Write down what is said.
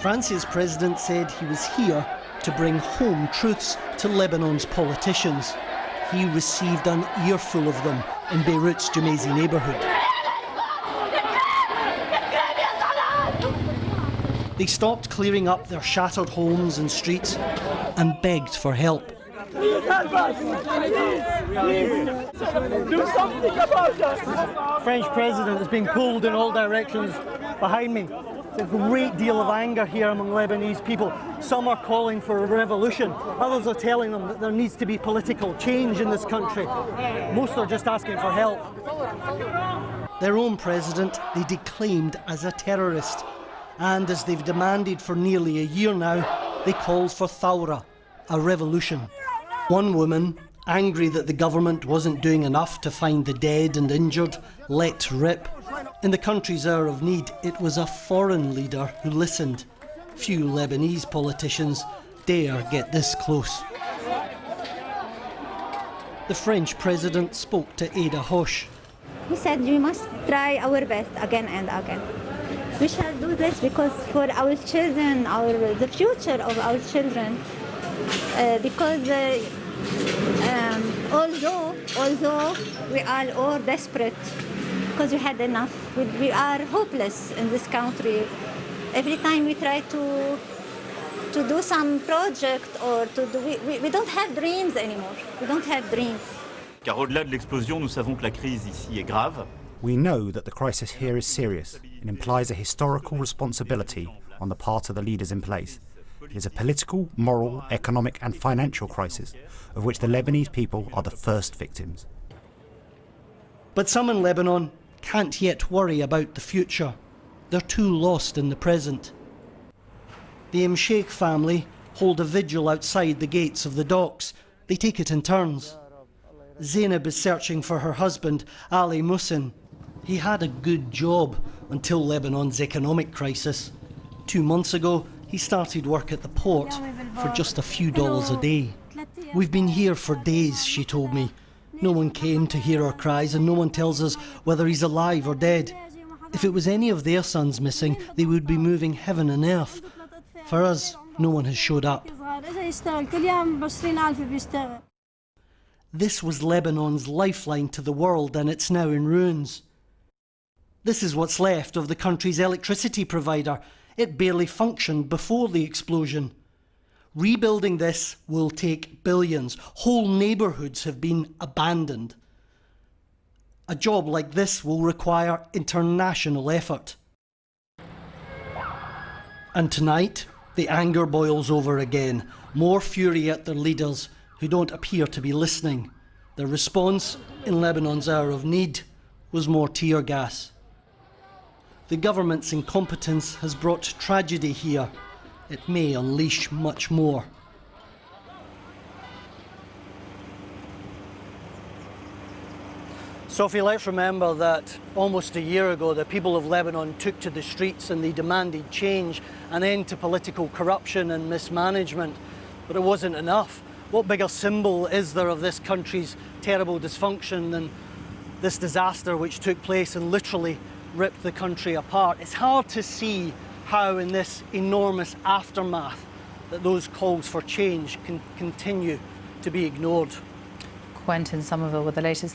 France's president said he was here to bring home truths to Lebanon's politicians. He received an earful of them in Beirut's Jumeirah neighbourhood. They stopped clearing up their shattered homes and streets and begged for help. Please help us! Please! Do something about us! French president is being pulled in all directions behind me. There's a great deal of anger here among Lebanese people. Some are calling for a revolution. Others are telling them that there needs to be political change in this country. Most are just asking for help. Their own president they declaimed as a terrorist. And as they've demanded for nearly a year now, they called for thawra, a revolution. One woman, angry that the government wasn't doing enough to find the dead and injured, let rip. In the country's hour of need, it was a foreign leader who listened. Few Lebanese politicians dare get this close. The French president spoke to Ada Hoche. He said we must try our best again and again. We shall do this because for our children, the future of our children, because although we are all desperate because we had enough, we are hopeless in this country. Every time we try to do some project or we don't have dreams anymore. We don't have dreams. Car au-delà de l'explosion, nous savons que la crise ici est grave. We know that the crisis here is serious and implies a historical responsibility on the part of the leaders in place. It is a political, moral, economic and financial crisis of which the Lebanese people are the first victims. But some in Lebanon can't yet worry about the future. They're too lost in the present. The Sheikh family hold a vigil outside the gates of the docks. They take it in turns. Zainab is searching for her husband, Ali Musin. He had a good job until Lebanon's economic crisis. 2 months ago, he started work at the port for just a few dollars a day. We've been here for days, she told me. No one came to hear our cries and no one tells us whether he's alive or dead. If it was any of their sons missing, they would be moving heaven and earth. For us, no one has showed up. This was Lebanon's lifeline to the world and it's now in ruins. This is what's left of the country's electricity provider. It barely functioned before the explosion. Rebuilding this will take billions. Whole neighbourhoods have been abandoned. A job like this will require international effort. And tonight, the anger boils over again. More fury at their leaders who don't appear to be listening. Their response in Lebanon's hour of need was more tear gas. The government's incompetence has brought tragedy here. It may unleash much more. Sophie, let's remember that almost a year ago the people of Lebanon took to the streets and they demanded change, an end to political corruption and mismanagement. But it wasn't enough. What bigger symbol is there of this country's terrible dysfunction than this disaster which took place and literally ripped the country apart? It's hard to see how in this enormous aftermath that those calls for change can continue to be ignored. Quentin Sommerville with the latest.